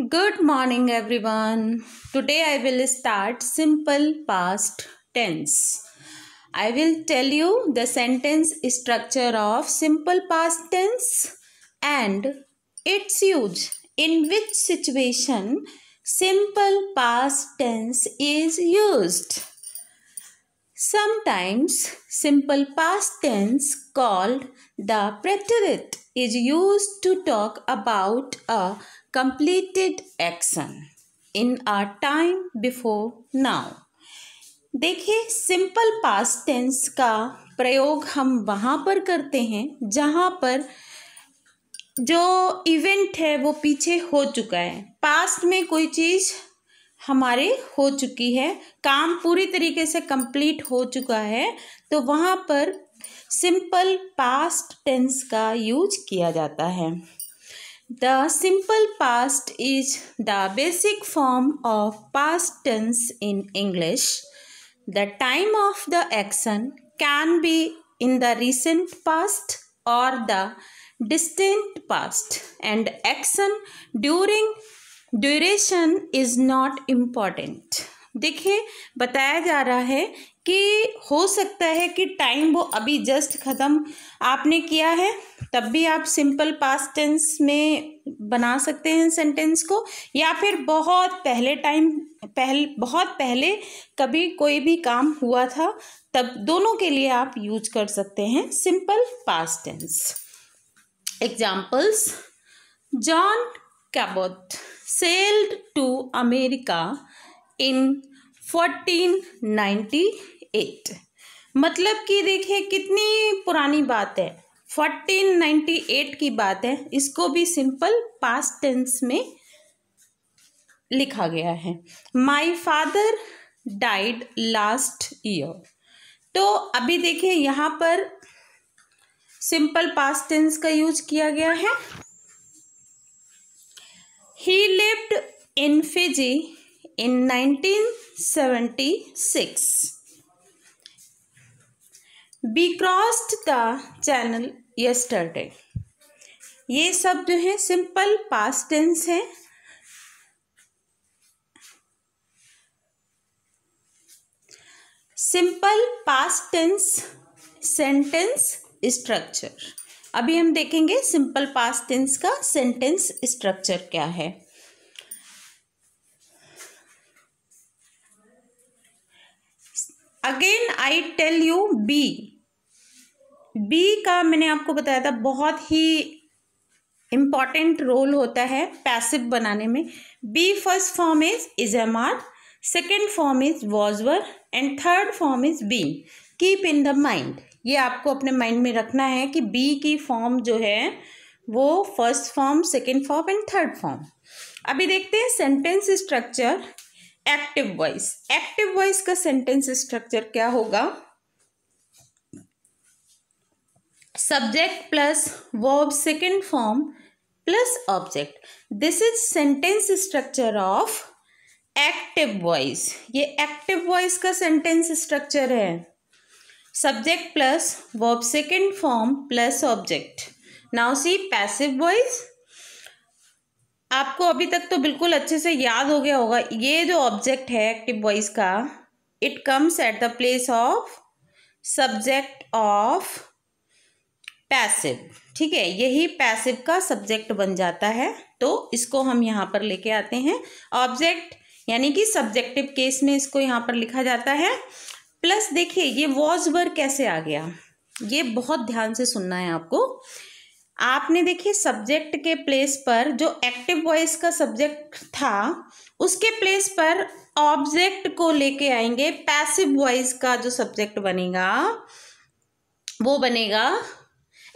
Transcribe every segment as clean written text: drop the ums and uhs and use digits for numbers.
Good morning, everyone. Today I will start simple past tense. I will tell you the sentence structure of simple past tense and its use. In which situation simple past tense is used. Sometimes simple past tense called the preterite is used to talk about a completed action in a time before now. देखिए simple past tense का प्रयोग हम वहाँ पर करते हैं जहाँ पर जो इवेंट है वो पीछे हो चुका है, पास्ट में कोई चीज़ हमारे हो चुकी है, काम पूरी तरीके से कंप्लीट हो चुका है, तो वहाँ पर सिंपल पास्ट टेंस का यूज किया जाता है. The simple past is the basic form of past tense in English. The time of the action can be in the recent past और the distant past and action duration is not important. देखिए बताया जा रहा है कि हो सकता है कि टाइम वो अभी जस्ट ख़त्म आपने किया है, तब भी आप सिंपल पास्ट टेंस में बना सकते हैं सेंटेंस को, या फिर बहुत पहले कभी कोई भी काम हुआ था, तब दोनों के लिए आप यूज कर सकते हैं simple past tense. Examples: John Cabot sailed to America in 1498. मतलब कि देखिए कितनी पुरानी बात है, 1498 की बात है, इसको भी सिंपल पास्ट टेंस में लिखा गया है. My father died last year. तो अभी देखिए यहाँ पर सिंपल पास्ट टेंस का यूज किया गया है. He lived in Fiji in 1976. We crossed the channel yesterday. ये सब जो है सिंपल पास्ट टेंस है. Simple past tense sentence structure. अभी हम देखेंगे सिंपल पास्ट टेंस का सेंटेंस स्ट्रक्चर क्या है. Again I tell you be का मैंने आपको बताया था बहुत ही इम्पॉर्टेंट रोल होता है पैसिव बनाने में. Be first form is am are, second form is was were and third form is been. Keep in the mind, ये आपको अपने माइंड में रखना है कि बी की फॉर्म जो है वो first form, second form and third form. अभी देखते हैं sentence structure. Active voice. Active voice का सेंटेंस स्ट्रक्चर क्या होगा? Subject plus verb second form plus object. This is sentence structure of active voice. ये एक्टिव वॉइस का sentence structure है. Subject plus verb second form plus object. Now see passive voice. आपको अभी तक तो बिल्कुल अच्छे से याद हो गया होगा. ये जो ऑब्जेक्ट है एक्टिव वॉइस का, it comes at the place of subject of passive. ठीक है, यही पैसिव का सब्जेक्ट बन जाता है, तो इसको हम यहाँ पर लेके आते हैं. ऑब्जेक्ट यानी कि सब्जेक्टिव केस में इसको यहाँ पर लिखा जाता है. प्लस देखिए ये वॉज वर कैसे आ गया, ये बहुत ध्यान से सुनना है आपको. आपने देखिए सब्जेक्ट के प्लेस पर जो एक्टिव वॉइस का सब्जेक्ट था उसके प्लेस पर ऑब्जेक्ट को लेके आएंगे. पैसिव वॉइस का जो सब्जेक्ट बनेगा वो बनेगा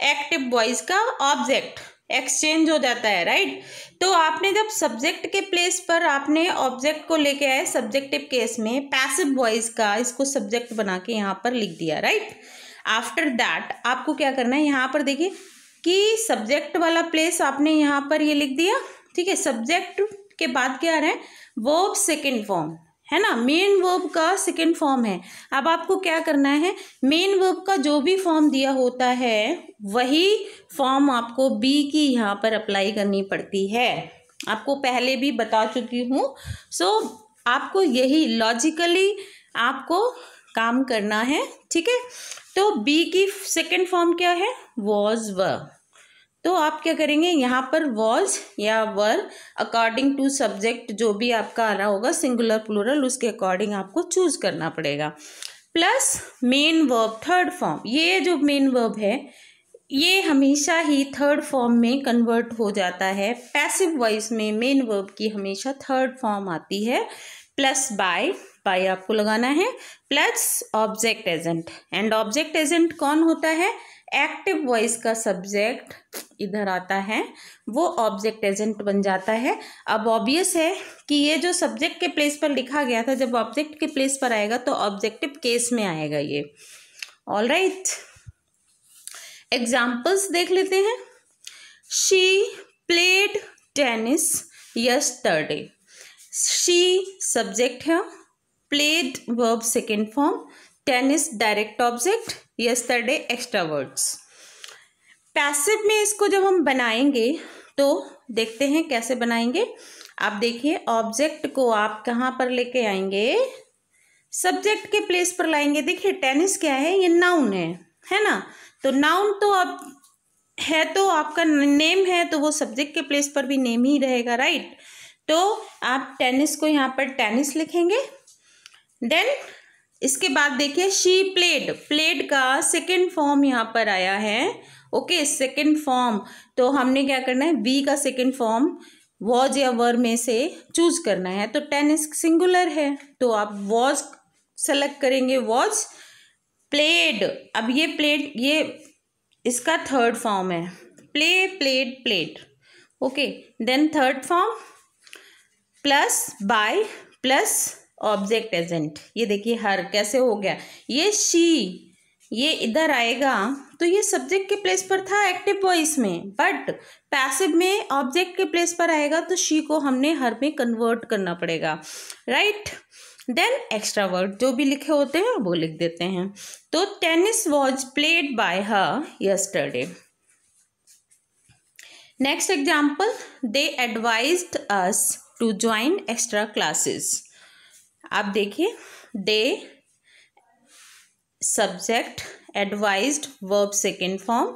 एक्टिव वॉइस का ऑब्जेक्ट. एक्सचेंज हो जाता है, राइट. तो आपने जब सब्जेक्ट के प्लेस पर आपने ऑब्जेक्ट को लेके आए सब्जेक्टिव केस में, पैसिव वॉइस का इसको सब्जेक्ट बना के यहाँ पर लिख दिया, राइट. आफ्टर दैट आपको क्या करना है, यहाँ पर देखिए कि सब्जेक्ट वाला प्लेस आपने यहाँ पर ये लिख दिया. ठीक है, सब्जेक्ट के बाद क्या आ रहा है, वर्ब सेकेंड फॉर्म है ना, मेन वर्ब का सेकेंड फॉर्म है. अब आपको क्या करना है, मेन वर्ब का जो भी फॉर्म दिया होता है वही फॉर्म आपको बी की यहाँ पर अप्लाई करनी पड़ती है. आपको पहले भी बता चुकी हूँ। सो आपको यही लॉजिकली आपको काम करना है, ठीक है। तो बी की सेकंड फॉर्म क्या है, वॉज वर। तो आप क्या करेंगे, यहाँ पर वॉज या वर अकॉर्डिंग टू सब्जेक्ट जो भी आपका आ रहा होगा सिंगुलर प्लूरल, उसके अकॉर्डिंग आपको चूज करना पड़ेगा। Plus main verb third form, ये जो मेन वर्ब है ये हमेशा ही थर्ड फॉर्म में कन्वर्ट हो जाता है। पैसिव वॉइस में मेन वर्ब की हमेशा थर्ड फॉर्म आती है। प्लस बाय आपको लगाना है, plus object agent. And object agent कौन होता है, एक्टिव वॉइस का सब्जेक्ट इधर आता है, वो ऑब्जेक्ट एजेंट बन जाता है। अब ऑब्वियस है कि ये जो सब्जेक्ट के प्लेस पर लिखा गया था, जब ऑब्जेक्ट के प्लेस पर आएगा तो ऑब्जेक्टिव केस में आएगा ये। ऑल राइट, एग्जाम्पल्स देख लेते हैं। She played tennis yesterday. She subject है, played verb second form, tennis direct object, yesterday extra words. Passive में इसको जब हम बनाएंगे तो देखते हैं कैसे बनाएंगे। आप देखिए, ऑब्जेक्ट को आप कहाँ पर लेके आएंगे, सब्जेक्ट के प्लेस पर लाएंगे। देखिए टेनिस क्या है, ये नाउन है ना। तो नाउन तो अब है, तो आपका नेम है, तो वो सब्जेक्ट के प्लेस पर भी नेम ही रहेगा, राइट। तो आप टेनिस को यहाँ पर टेनिस लिखेंगे। देन इसके बाद देखिए शी प्लेड का सेकेंड फॉर्म यहाँ पर आया है। ओके, सेकेंड फॉर्म, तो हमने क्या करना है, बी का सेकेंड फॉर्म वॉज या वर में से चूज करना है। तो टेनिस सिंगुलर है तो आप वॉज सेलेक्ट करेंगे, वॉज प्लेड। अब ये प्लेड, ये इसका थर्ड फॉर्म है, played. Okay, then third form plus by plus object agent. ये देखिए हर कैसे हो गया, ये शी ये इधर आएगा तो ये सब्जेक्ट के प्लेस पर था एक्टिव वॉइस में, बट पैसिव में ऑब्जेक्ट के प्लेस पर आएगा तो शी को हमने हर में कन्वर्ट करना पड़ेगा, राइट। देन एक्स्ट्रा वर्ड जो भी लिखे होते हैं वो लिख देते हैं। तो tennis was played by her yesterday. Next example, they advised us to join extra classes. आप देखिए, they subject, advised verb second form,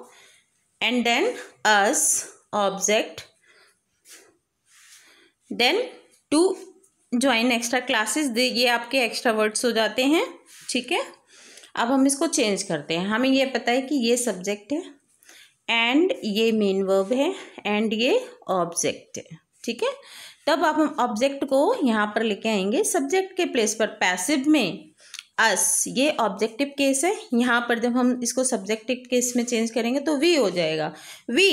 and then us object, then to join extra classes. ये आपके एक्स्ट्रा वर्ड्स हो जाते हैं, ठीक है। अब हम इसको चेंज करते हैं। हमें ये पता है कि ये सब्जेक्ट है एंड ये मेन वर्ब है एंड ये ऑब्जेक्ट है, ठीक है। तब आप हम ऑब्जेक्ट को यहाँ पर लेके आएंगे सब्जेक्ट के प्लेस पर। पैसिव में अस, ये ऑब्जेक्टिव केस है, यहाँ पर जब हम इसको सब्जेक्टिव केस में चेंज करेंगे तो वी हो जाएगा, वी।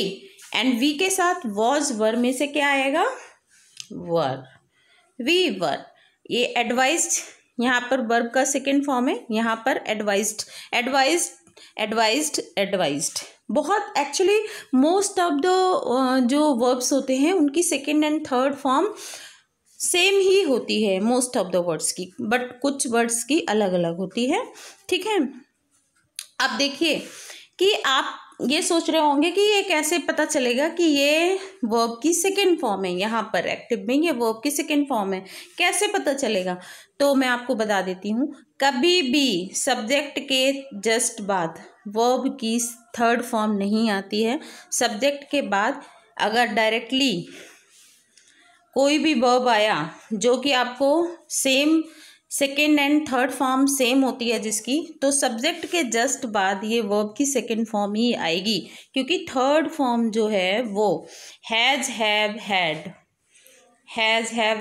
एंड वी के साथ वॉज वर में से क्या आएगा, वर, वी वर। ये एडवाइज्ड यहाँ पर वर्ब का सेकेंड फॉर्म है, यहाँ पर एडवाइज्ड। बहुत एक्चुअली मोस्ट ऑफ द जो वर्ब्स होते हैं उनकी second and third form same ही होती है मोस्ट ऑफ द वर्ड्स की, बट कुछ वर्ड्स की अलग अलग होती है, ठीक है। अब देखिए कि आप ये सोच रहे होंगे कि ये कैसे पता चलेगा कि ये वर्ब की सेकेंड फॉर्म है, यहाँ पर एक्टिव में ये वर्ब की सेकेंड फॉर्म है, कैसे पता चलेगा। तो मैं आपको बता देती हूँ, कभी भी सब्जेक्ट के जस्ट बाद वर्ब की थर्ड फॉर्म नहीं आती है। सब्जेक्ट के बाद अगर डायरेक्टली कोई भी वर्ब आया जो कि आपको same second and third form same होती है जिसकी, तो सब्जेक्ट के जस्ट बाद ये वर्ब की सेकेंड फॉर्म ही आएगी, क्योंकि थर्ड फॉर्म जो है वो हैज़ हैव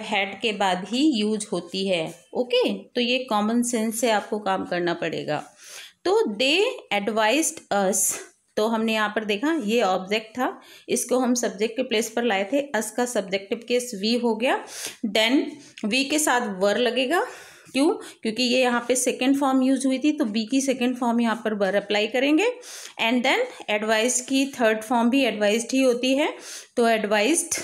हैड के बाद ही यूज होती है। ओके, तो ये कॉमन सेंस से आपको काम करना पड़ेगा। तो दे एडवाइज्ड अस, तो हमने यहाँ पर देखा ये ऑब्जेक्ट था, इसको हम सब्जेक्ट के प्लेस पर लाए थे, अस का सब्जेक्टिव केस वी हो गया। देन वी के साथ वर लगेगा, क्यों, क्योंकि ये यहाँ पे सेकेंड फॉर्म यूज हुई थी, तो बी की सेकेंड फॉर्म यहाँ पर वर अप्लाई करेंगे। एंड देन एडवाइज की थर्ड फॉर्म भी एडवाइज्ड ही होती है, तो एडवाइज्ड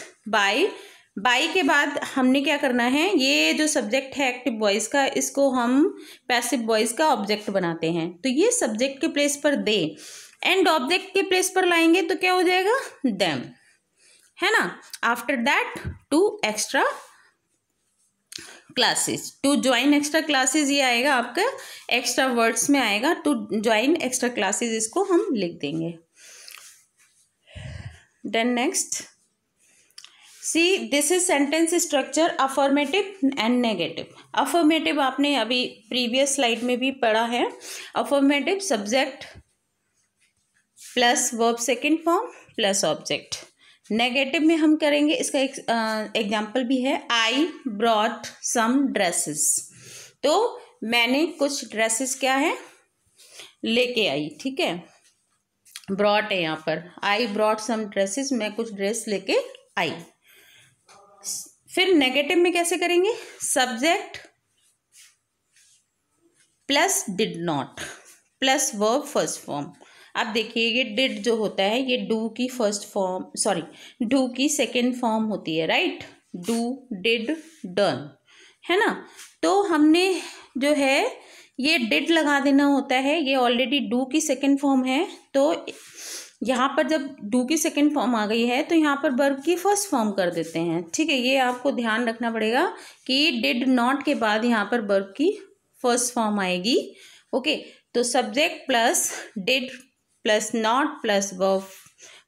बाय के बाद हमने क्या करना है, ये जो सब्जेक्ट है एक्टिव वॉइस का, इसको हम पैसिव वॉइस का ऑब्जेक्ट बनाते हैं। तो ये सब्जेक्ट के प्लेस पर दे एंड ऑब्जेक्ट के प्लेस पर लाएंगे तो क्या हो जाएगा, देम। है ना। After that 2 extra classes, to join extra classes ये आएगा आपका एक्स्ट्रा वर्ड्स में आएगा, टू ज्वाइन एक्स्ट्रा क्लासेस इसको हम लिख देंगे। Then next see this is sentence structure affirmative and negative. Affirmative आपने अभी प्रीवियस स्लाइड में भी पढ़ा है। Affirmative subject plus verb second form plus object. Negative में हम करेंगे, इसका एक एग्जाम्पल भी है, आई ब्रॉट सम ड्रेसेस। तो मैंने कुछ ड्रेसेस क्या है लेके आई, ठीक है, ब्रॉट है यहाँ पर, आई ब्रॉट सम ड्रेसेस, मैं कुछ ड्रेस लेके आई। फिर नेगेटिव में कैसे करेंगे, subject plus did not plus verb first form. अब देखिए ये डिड जो होता है ये डू की फर्स्ट फॉर्म, सॉरी डू की सेकेंड फॉर्म होती है, राइट, डू डिड डन, है ना। तो हमने जो है ये डिड लगा देना होता है, ये ऑलरेडी डू की सेकेंड फॉर्म है, तो यहाँ पर जब डू की सेकेंड फॉर्म आ गई है तो यहाँ पर वर्ब की फर्स्ट फॉर्म कर देते हैं, ठीक है। ये आपको ध्यान रखना पड़ेगा कि डिड नॉट के बाद यहाँ पर वर्ब की फर्स्ट फॉर्म आएगी, ओके। तो subject plus did plus not plus verb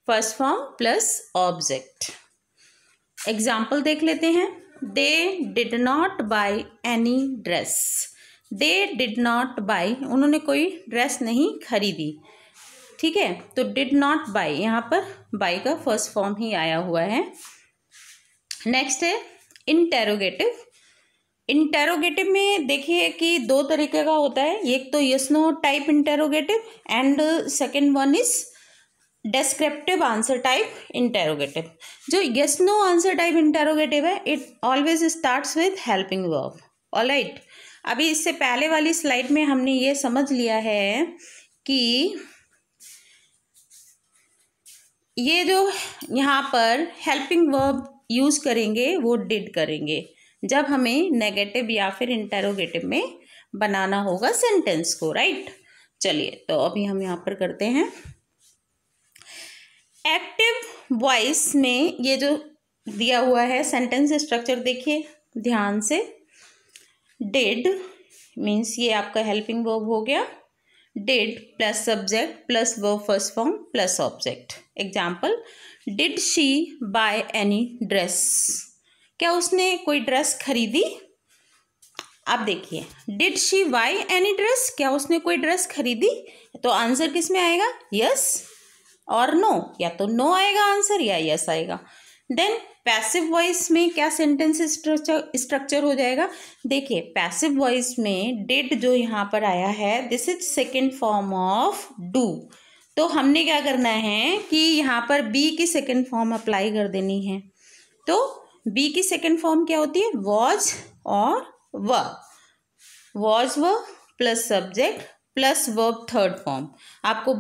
first form plus object. Example देख लेते हैं। They did not buy any dress. They did not buy, उन्होंने कोई ड्रेस नहीं खरीदी, ठीक है। तो डिड नॉट बाय, यहाँ पर बाय का फर्स्ट फॉर्म ही आया हुआ है। नेक्स्ट है इंटेरोगेटिव। इंटेरोगेटिव में देखिए कि दो तरीके का होता है, एक तो yes no type interrogative and second one is descriptive answer type interrogative. जो yes no answer type interrogative है it always starts with helping verb, alright. अभी इससे पहले वाली स्लाइड में हमने ये समझ लिया है कि ये जो यहाँ पर हेल्पिंग वर्ब यूज करेंगे वो डिड करेंगे जब हमें नेगेटिव या फिर इंटेरोगेटिव में बनाना होगा सेंटेंस को, राइट। चलिए तो अभी हम यहाँ पर करते हैं। एक्टिव वॉइस में ये जो दिया हुआ है सेंटेंस स्ट्रक्चर देखिए ध्यान से। डिड मीन्स ये आपका हेल्पिंग वर्ब हो गया, did plus subject plus verb first form plus object. Example, did she bye any dress, क्या उसने कोई ड्रेस खरीदी। अब देखिए did she bye any dress, क्या उसने कोई ड्रेस खरीदी, तो आंसर किस में आएगा, यस और नो, या तो नो आएगा आंसर या यस आएगा। देन पैसिव वॉइस में क्या सेंटेंस स्ट्रक्चर हो जाएगा, देखिए पैसिव वॉइस में डिड जो यहाँ पर आया है this is second form of do. तो हमने क्या करना है कि यहाँ पर बी की सेकेंड फॉर्म अप्लाई कर देनी है। तो बी की सेकेंड फॉर्म क्या होती है, वॉज और वॉज व plus subject plus verb third form. आपको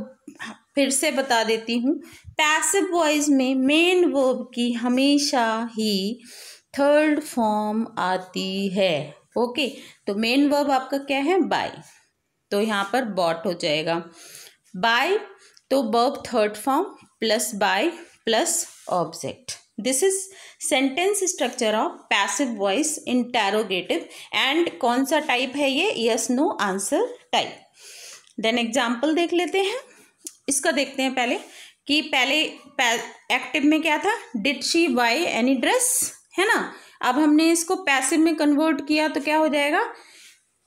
फिर से बता देती हूँ, पैसिव वॉइस में मेन वर्ब की हमेशा ही थर्ड फॉर्म आती है, ओके। तो मेन वर्ब आपका क्या है, बाय, तो यहाँ पर बॉट हो जाएगा, बाय तो verb third form plus by plus object. This is sentence structure of passive voice interrogative and कौन सा टाइप है ये, yes no answer type. Then example देख लेते हैं, इसका देखते हैं पहले कि पहले एक्टिव में क्या था, did she bye any dress, है ना। अब हमने इसको पैसिव में कन्वर्ट किया तो क्या हो जाएगा,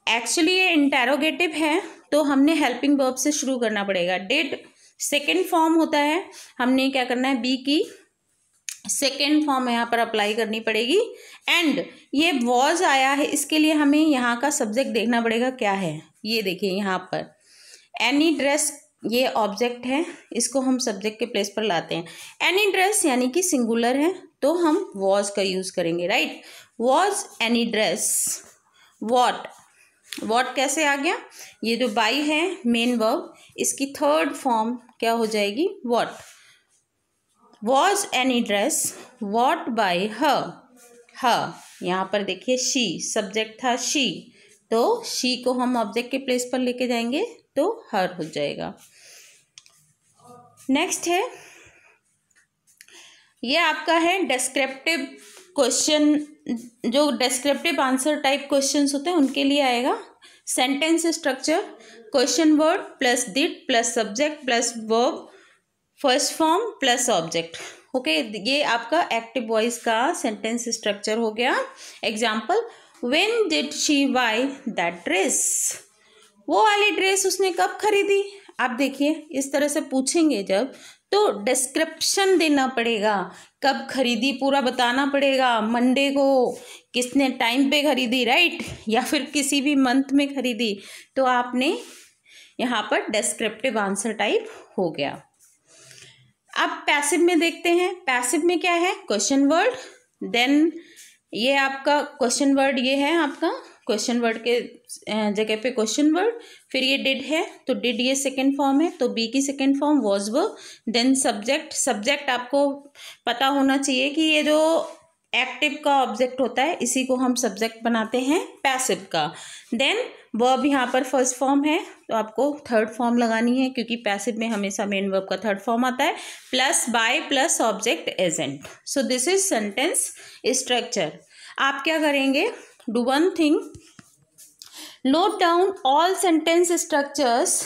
एक्चुअली ये इंटेरोगेटिव है तो हमने हेल्पिंग वर्ब से शुरू करना पड़ेगा। डिड सेकेंड फॉर्म होता है, हमने क्या करना है, बी की सेकेंड फॉर्म यहाँ पर अप्लाई करनी पड़ेगी। एंड ये वॉज आया है, इसके लिए हमें यहाँ का सब्जेक्ट देखना पड़ेगा क्या है, ये देखिए यहाँ पर एनी ड्रेस ये ऑब्जेक्ट है, इसको हम सब्जेक्ट के प्लेस पर लाते हैं। एनी ड्रेस यानी कि सिंगुलर है तो हम वॉज का यूज करेंगे, right. Was any dress, what कैसे आ गया, ये जो बाई है मेन वर्ब इसकी थर्ड फॉर्म क्या हो जाएगी, what. Was any dress what bye हर, यहाँ पर देखिए शी सब्जेक्ट था शी, तो शी को हम ऑब्जेक्ट के प्लेस पर लेके जाएंगे तो हर हो जाएगा। नेक्स्ट है ये आपका है डिस्क्रिप्टिव क्वेश्चन, जो डिस्क्रिप्टिव आंसर टाइप क्वेश्चंस होते हैं उनके लिए आएगा। Sentence structure, question word plus did plus subject plus verb first form plus object. Okay, ये आपका एक्टिव वॉइस का सेंटेंस स्ट्रक्चर हो गया। Example, when did she by that dress, वो वाली ड्रेस उसने कब खरीदी। आप देखिए इस तरह से पूछेंगे जब, तो डिस्क्रिप्शन देना पड़ेगा, कब खरीदी पूरा बताना पड़ेगा, मंडे को किसने टाइम पे खरीदी, राइट, या फिर किसी भी मंथ में खरीदी, तो आपने यहाँ पर डिस्क्रिप्टिव आंसर टाइप हो गया। अब पैसिव में देखते हैं। पैसिव में क्या है, क्वेश्चन वर्ड, देन ये आपका क्वेश्चन वर्ड, ये है आपका क्वेश्चन वर्ड के जगह पे क्वेश्चन वर्ड, फिर ये डिड है तो डिड ये सेकंड फॉर्म है, तो बी की second form was verb, then subject. Subject आपको पता होना चाहिए कि ये जो एक्टिव का ऑब्जेक्ट होता है इसी को हम सब्जेक्ट बनाते हैं पैसिव का। देन वर्ब यहाँ पर फर्स्ट फॉर्म है तो आपको थर्ड फॉर्म लगानी है, क्योंकि पैसिव में हमेशा मेन वर्ब का थर्ड फॉर्म आता है, plus by plus object agent. So this is sentence structure. आप क्या करेंगे, do one thing, note down all sentence structures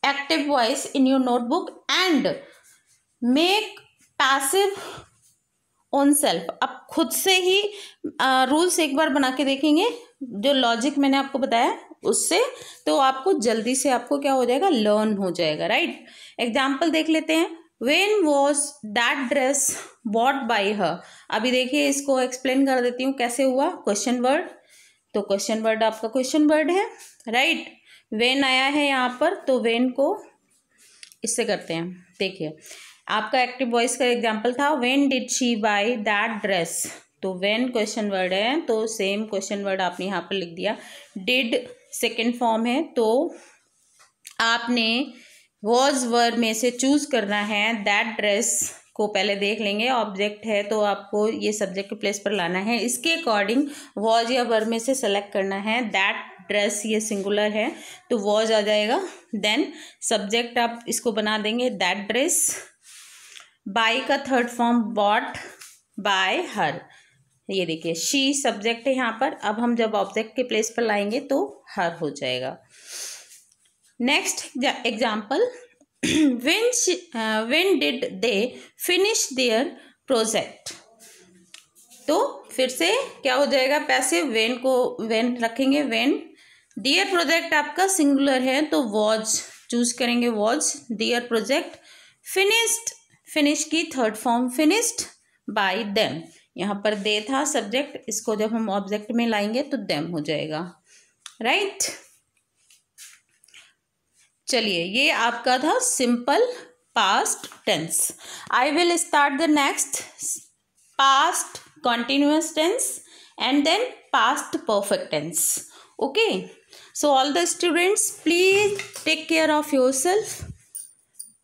active voice in your notebook and make passive on self. आप खुद से ही rules एक बार बना के देखेंगे, जो लॉजिक मैंने आपको बताया उससे, तो आपको जल्दी से आपको क्या हो जाएगा, लर्न हो जाएगा, राइट। एग्जाम्पल देख लेते हैं। When was that dress bought by हर। अभी देखिए इसको एक्सप्लेन कर देती हूँ कैसे हुआ। क्वेश्चन वर्ड, तो क्वेश्चन वर्ड आपका क्वेश्चन वर्ड है, राइट। व्हेन आया है यहाँ पर, तो व्हेन को इससे करते हैं। देखिए आपका एक्टिव वॉइस का एग्जाम्पल था, when did she by that dress, तो व्हेन क्वेश्चन वर्ड है तो सेम क्वेश्चन वर्ड आपने यहाँ पर लिख दिया। डिड सेकेंड फॉर्म है तो आपने वॉज वर्ब में से चूज करना है। दैट ड्रेस को पहले देख लेंगे, ऑब्जेक्ट है तो आपको ये सब्जेक्ट के प्लेस पर लाना है, इसके अकॉर्डिंग वॉज या वर्ब में से सेलेक्ट करना है। दैट ड्रेस ये सिंगुलर है तो वॉज आ जाएगा, देन सब्जेक्ट आप इसको बना देंगे दैट ड्रेस, बाय का थर्ड फॉर्म बॉट बाय हर। ये देखिए शी सब्जेक्ट है यहाँ पर, अब हम जब ऑब्जेक्ट के प्लेस पर लाएंगे तो हर हो जाएगा। Next example, when did they finish their project, तो फिर से क्या हो जाएगा, पैसिव। व्हेन को व्हेन रखेंगे, व्हेन। देयर प्रोजेक्ट आपका सिंगुलर है तो वॉज चूज करेंगे, was their project. Finished, finish की third form finished by them. यहाँ पर दे था सब्जेक्ट, इसको जब हम ऑब्जेक्ट में लाएंगे तो देम हो जाएगा, राइट। चलिए ये आपका था simple past tense. I will start the next past continuous tense and then past perfect tense. Okay, so all the students, please take care of yourself.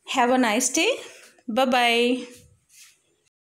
Have a nice day. Bye bye.